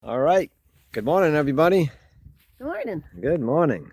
All right. Good morning, everybody. Good morning. Good morning.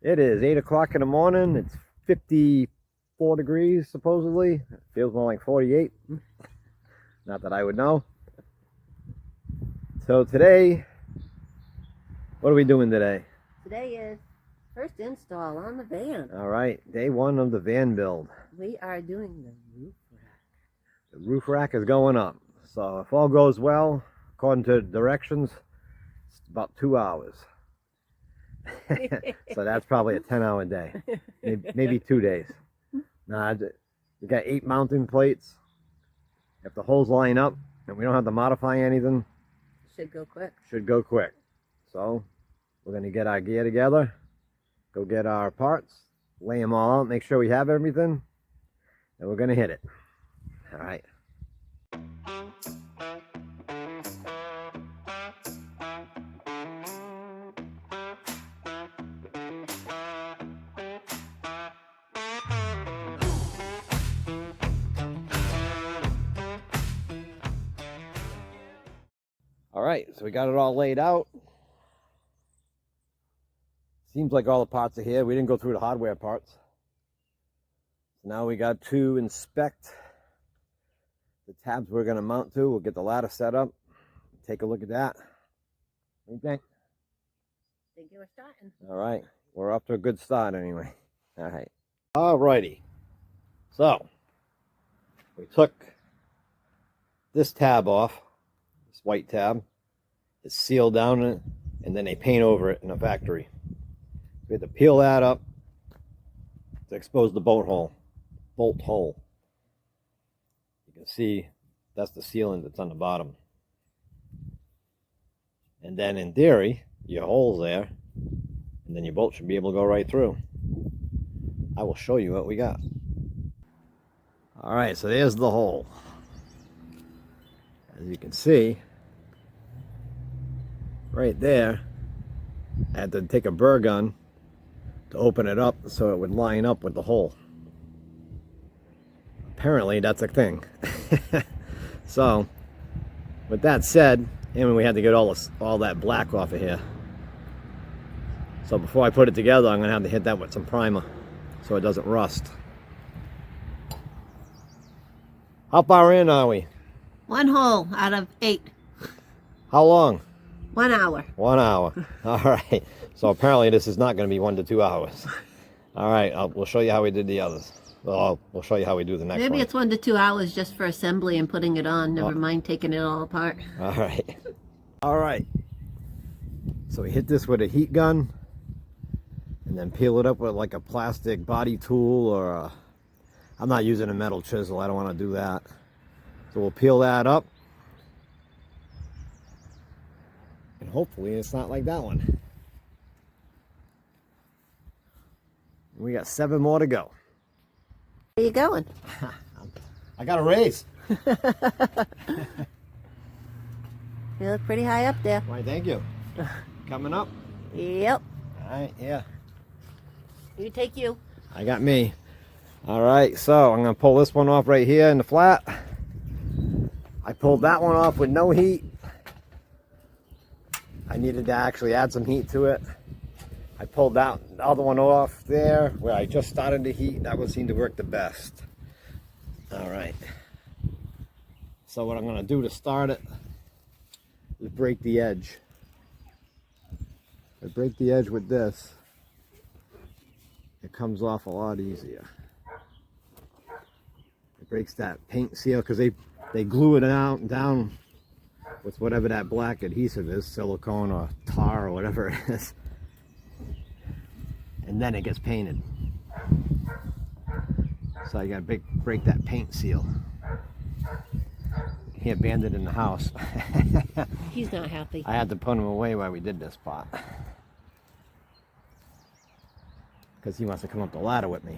It is 8 o'clock in the morning. It's 54 degrees, supposedly. It feels more like 48. Not that I would know. So today, what are we doing today? Today is first install on the van. All right. Day one of the van build. We are doing the roof rack. The roof rack is going up. So if all goes well, according to the directions, it's about 2 hours. So that's probably a 10-hour day, maybe 2 days. Nah, you got 8 mounting plates. If the holes line up and we don't have to modify anything, Should go quick. should go quick. So we're going to get our gear together, go get our parts, lay them all out, make sure we have everything, and we're going to hit it. All right. All right, so we got it all laid out. Seems like all the parts are here. We didn't go through the hardware parts. So now we got to inspect the tabs we're going to mount to. We'll get the ladder set up. Take a look at that. What do you think? Think you were starting. All right, we're up to a good start anyway. All right. All righty. So we took this tab off, this white tab. It's sealed down and then they paint over it in a factory. We had to peel that up to expose the bolt hole. You can see that's the sealant that's on the bottom. And then in theory, your hole's there, and then your bolt should be able to go right through. I will show you what we got. All right, so there's the hole. As you can see, right there, I had to take a burr gun to open it up so it would line up with the hole. Apparently that's a thing. So with that said, and we had to get all that black off of here. So before I put it together, I'm gonna have to hit that with some primer so it doesn't rust. How far in are we? 1 hole out of 8. How long? 1 hour. 1 hour. All right. So apparently this is not going to be 1 to 2 hours. All right. We'll show you how we did the others. Well, we'll show you how we do the next one. Maybe it's 1 to 2 hours just for assembly and putting it on. Never mind taking it all apart. All right. All right. So we hit this with a heat gun and then peel it up with like a plastic body tool or a... I'm not using a metal chisel. I don't want to do that. So we'll peel that up. And hopefully it's not like that one. We got 7 more to go. Where are you going? I got a raise. You look pretty high up there. Why, thank you. Coming up? Yep. All right, yeah. You take you. I got me. All right, so I'm going to pull this one off right here in the flat. I pulled that one off with no heat. I needed to actually add some heat to it. I pulled that other one off there where I just started the heat. That one seemed to work the best. All right. So what I'm going to do to start it is break the edge. If I break the edge with this, it comes off a lot easier. It breaks that paint seal because they glue it down with whatever that black adhesive is, silicone or tar or whatever it is. And then it gets painted. So you gotta break that paint seal. He abandoned in the house. He's not happy. I had to put him away while we did this part. Because he wants to come up the ladder with me.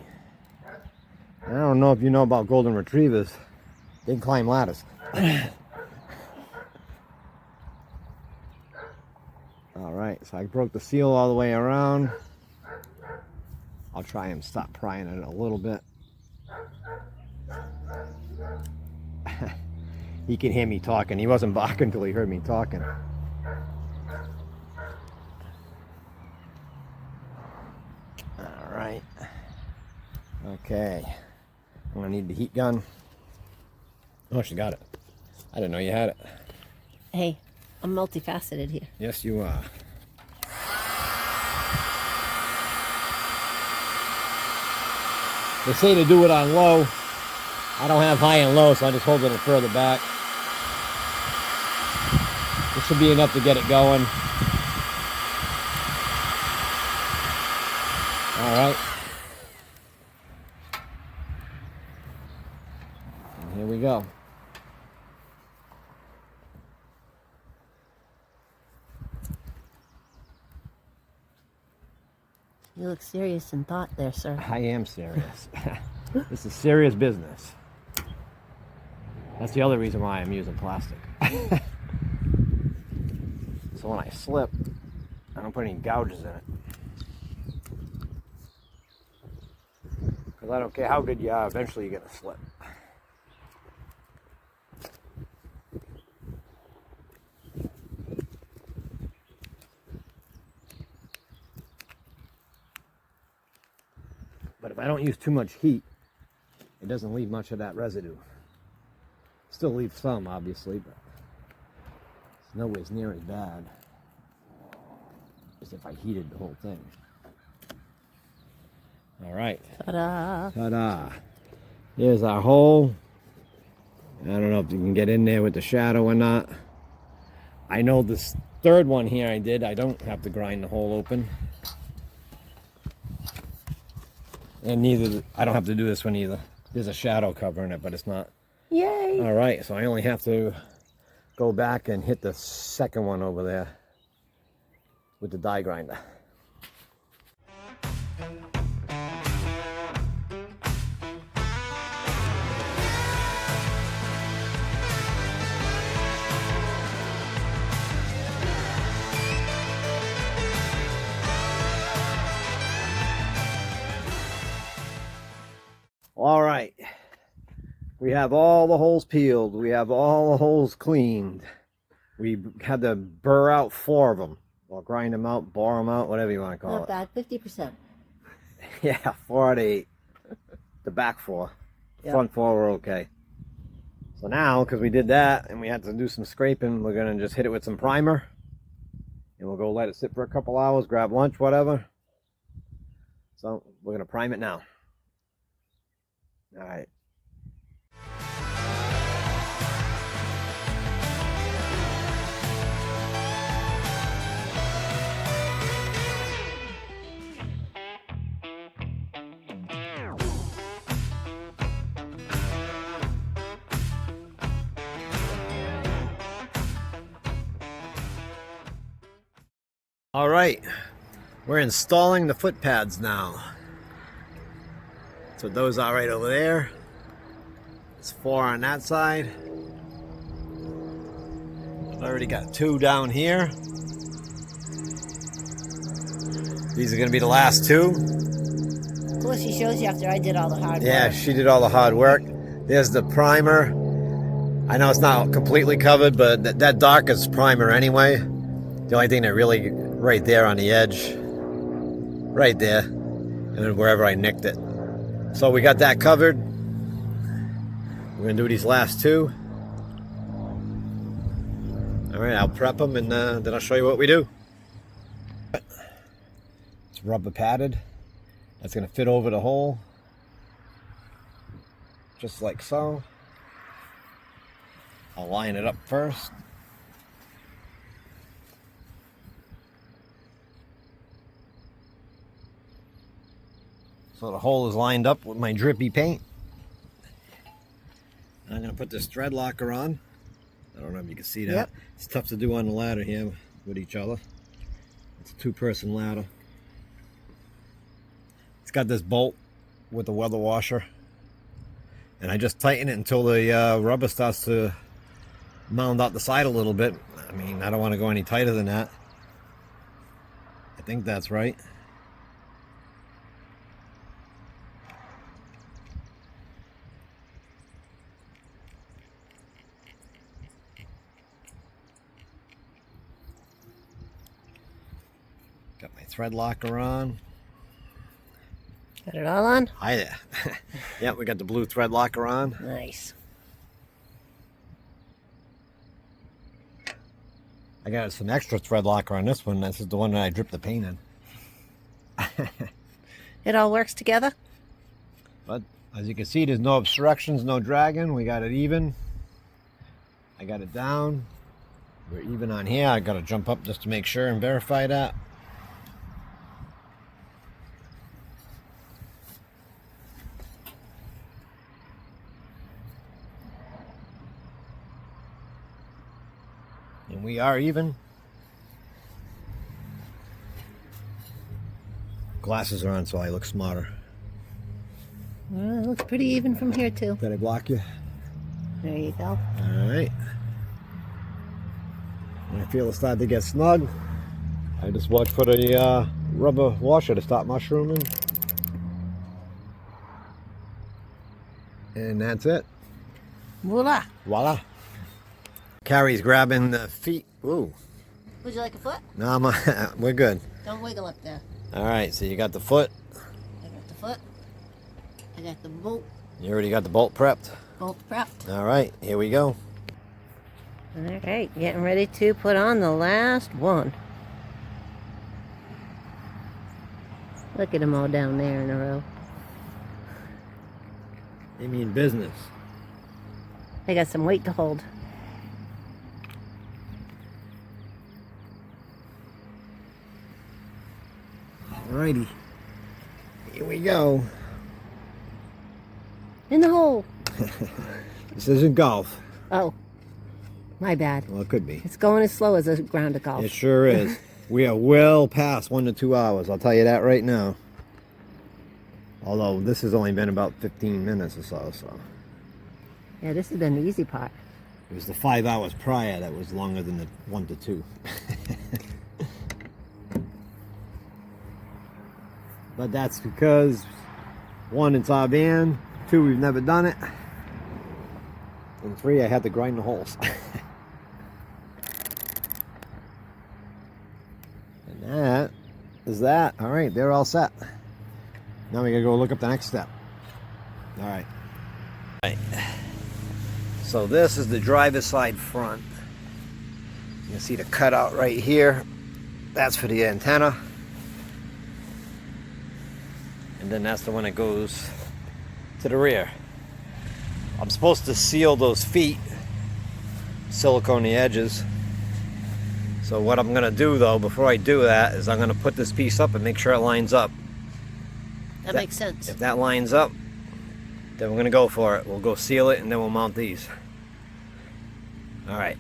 And I don't know if you know about golden retrievers. They can climb ladders. All right, so I broke the seal all the way around. I'll try and stop prying it a little bit. He can hear me talking. He wasn't barking until he heard me talking. Okay. I'm gonna need the heat gun. Oh, she got it. I didn't know you had it. Hey, I'm multifaceted here. Yes, you are. They say to do it on low. I don't have high and low, so I just hold it further back. This should be enough to get it going. All right. And here we go. You look serious in thought there, sir. I am serious. This is serious business. That's the other reason why I'm using plastic. So when I slip, I don't put any gouges in it. Because I don't care how good you are, eventually you're going to slip. But if I don't use too much heat, it doesn't leave much of that residue. Still leaves some, obviously, but it's nowhere near as bad as if I heated the whole thing. All right. Ta-da! Ta-da! Here's our hole. I don't know if you can get in there with the shadow or not. I know this third one here I don't have to grind the hole open. And I don't have to do this one either. There's a shadow covering it, but it's not. Yay! All right, so I only have to go back and hit the second one over there with the die grinder. All right, we have all the holes peeled. We have all the holes cleaned. We had to burr out 4 of them, or grind them out, bore them out, whatever you want to call Not it. bad, 50%. Yeah, 4 out of 8. The back 4. Yep. Front 4 were okay. So now, because we did that and we had to do some scraping, we're going to just hit it with some primer. And we'll go let it sit for a couple hours, grab lunch, whatever. So we're going to prime it now. All right. All right, we're installing the foot pads now. So those are right over there. It's 4 on that side. I've already got 2 down here. These are gonna be the last 2. Of course, she shows you after I did all the hard work. Yeah, she did all the hard work. There's the primer. I know it's not completely covered, but that darkest primer anyway. The only thing that really, right there on the edge, right there, and then wherever I nicked it. So we got that covered. We're gonna do these last 2. All right, I'll prep them and then I'll show you what we do. It's rubber padded. That's gonna fit over the hole, just like so. I'll line it up first. So the hole is lined up with my drippy paint. I'm going to put this thread locker on. I don't know if you can see that. Yep. It's tough to do on the ladder here with each other. It's a 2-person ladder. It's got this bolt with the weather washer. And I just tighten it until the rubber starts to mound out the side a little bit. I mean, I don't want to go any tighter than that. I think that's right. Got my thread locker on. Got it all on? Hi there. Yeah, we got the blue thread locker on. Nice. I got some extra thread locker on this one. This is the one that I dripped the paint in. It all works together? But as you can see, there's no obstructions, no dragging. We got it even. I got it down. We're even on here. I got to jump up just to make sure and verify that. And we are even. Glasses are on, so I look smarter. Well, it looks pretty even from here, too. Did I block you? There you go. All right. When I feel it start to get snug, I just watch for the rubber washer to stop mushrooming. And that's it. Voila. Voila. Carrie's grabbing the feet. Ooh. Would you like a foot? No, we're good. Don't wiggle up there. All right, so you got the foot. I got the foot. I got the bolt. You already got the bolt prepped. Bolt prepped. All right, here we go. All right, getting ready to put on the last one. Look at them all down there in a row. You mean business. They got some weight to hold. Alrighty. Here we go. In the hole. This isn't golf. Oh, my bad. Well, it could be. It's going as slow as a ground of golf. It sure is. We are well past 1 to 2 hours. I'll tell you that right now. Although this has only been about 15 minutes or so. Yeah, this has been the easy part. It was the 5 hours prior that was longer than the 1 to 2. But that's because 1, it's our van. 2, we've never done it. And 3, I had to grind the holes. And that is that. All right, they're all set. Now we gotta go look up the next step. All right. So this is the driver's side front. You can see the cutout right here. That's for the antenna. And then that's the one that goes to the rear. I'm supposed to seal those feet, silicone the edges. So what I'm gonna do though, before I do that, is I'm gonna put this piece up and make sure it lines up. That makes sense. If that lines up, then we're gonna go for it. We'll go seal it and then we'll mount these. All right.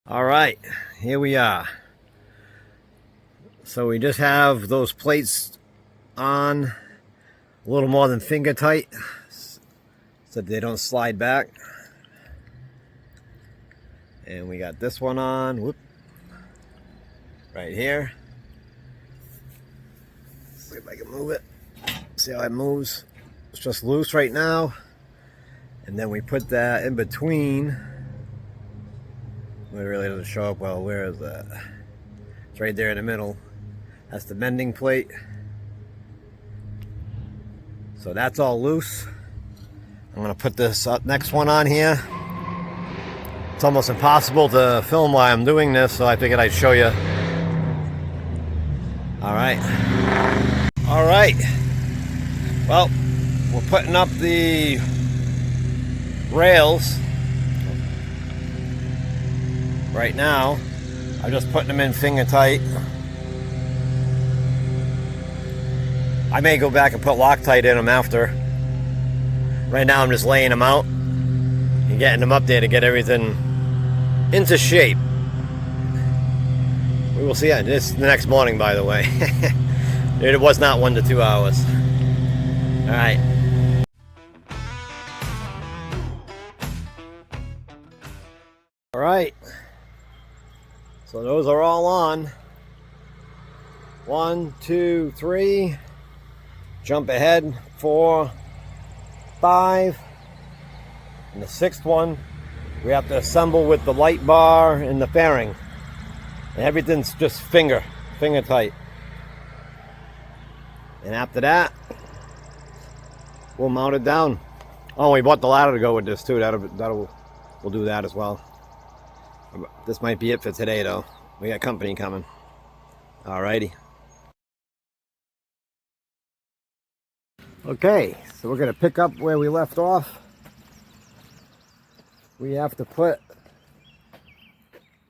All right, here we are. So we just have those plates on a little more than finger tight so they don't slide back. And we got this one on, whoop, right here. See if I can move it. See how it moves? It's just loose right now. And then we put that in between. It really doesn't show up well. Where is that? It's right there in the middle. That's the bending plate. So that's all loose. I'm gonna put this next one on here. It's almost impossible to film while I'm doing this, so I figured I'd show you. All right. All right. Well, we're putting up the rails right now. I'm just putting them in finger tight. I may go back and put Loctite in them after. Right now I'm just laying them out and getting them up there to get everything into shape. We will see. This the next morning, by the way. It was not 1 to 2 hours. All right. All right. So those are all on. 1, 2, 3. Jump ahead. 4, 5. And the 6th one, we have to assemble with the light bar and the fairing. And everything's just finger tight. And after that, we'll mount it down. Oh, we bought the ladder to go with this too. We'll do that as well. This might be it for today though. We got company coming. Alrighty. Okay, so we're gonna pick up where we left off. We have to put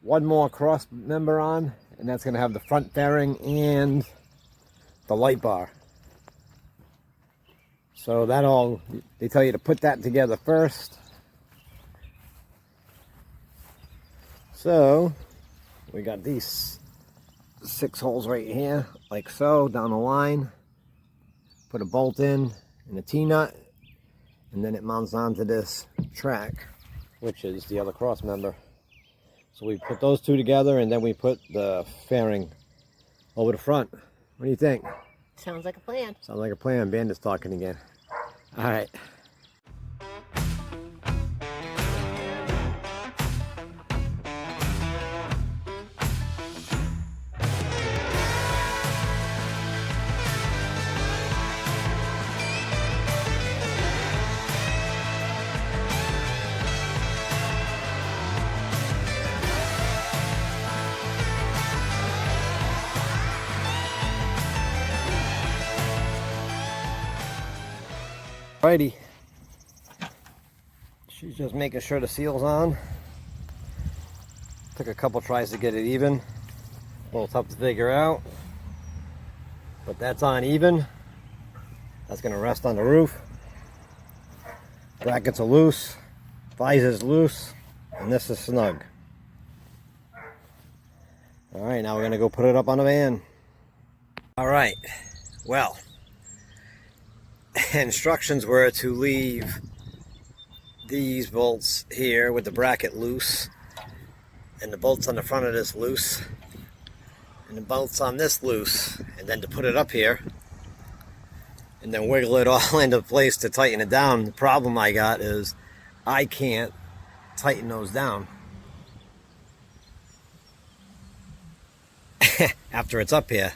one more cross member on, and that's gonna have the front fairing and the light bar. So they tell you to put that together first. So we got these 6 holes right here, like so, down the line. Put a bolt in and a T-nut, and then it mounts onto this track, which is the other cross member. So we put those two together, and then we put the fairing over the front. What do you think? Sounds like a plan. Sounds like a plan. Bandit's talking again. All right. Alrighty. She's just making sure the seal's on. Took a couple tries to get it even. A little tough to figure out. But that's on even. That's gonna rest on the roof. Brackets are loose. Visor's loose. And this is snug. Alright, now we're gonna go put it up on the van. Alright, well. Instructions were to leave these bolts here with the bracket loose, and the bolts on the front of this loose, and the bolts on this loose, and then to put it up here and then wiggle it all into place to tighten it down. The problem I got is I can't tighten those down after it's up here.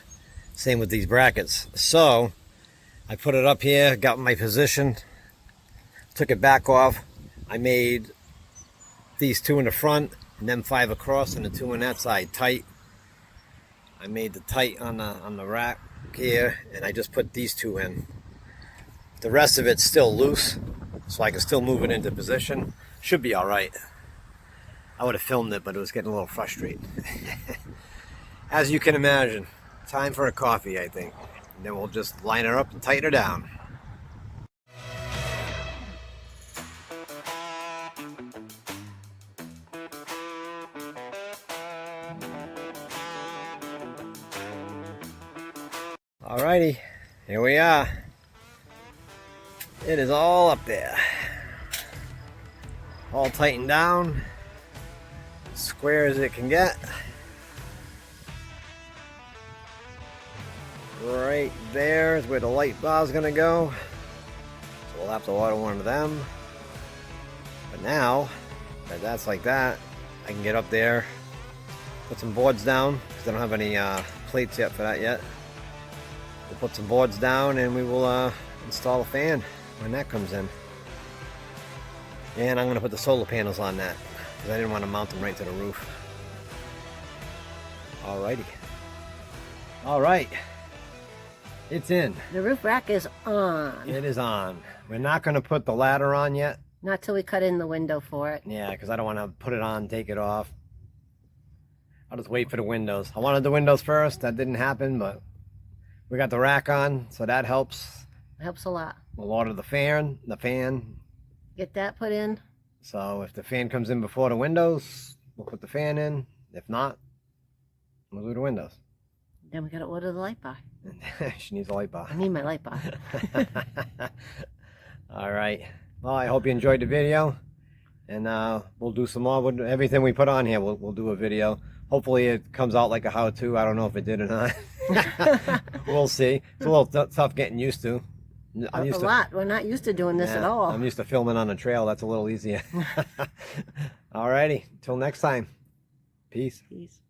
Same with these brackets. So I put it up here, got my position, took it back off. I made these 2 in the front and then 5 across and the 2 on that side tight. I made the tight on the rack here, and I just put these 2 in. The rest of it's still loose, so I can still move it into position. Should be all right. I would have filmed it, but it was getting a little frustrating. As you can imagine, time for a coffee, I think. And then we'll just line her up and tighten her down. Alrighty, here we are. It is all up there. All tightened down. Square as it can get. Right there is where the light bar is going to go. So we'll have to order one of them. But now that that's like that, I can get up there, put some boards down, because I don't have any plates yet for that yet. We'll put some boards down and we will install a fan when that comes in. And I'm going to put the solar panels on that, because I didn't want to mount them right to the roof. Alrighty. Alright. It's in. The roof rack is on. It is on. We're not going to put the ladder on yet. Not till we cut in the window for it. Yeah, because I don't want to put it on, take it off. I'll just wait for the windows. I wanted the windows first. That didn't happen, but we got the rack on, so that helps. It helps a lot. We'll order the fan. Get that put in. So if the fan comes in before the windows, we'll put the fan in. If not, we'll do the windows. Then we gotta order the light bar. She needs a light bar. I need my light bar. All right. Well, I hope you enjoyed the video, and we'll do some more. Everything we put on here, we'll do a video. Hopefully it comes out like a how-to. I don't know if it did or not. We'll see. It's a little tough getting used to. A lot. We're not used to doing this at all. I'm used to filming on the trail. That's a little easier. All righty. Till next time. Peace. Peace.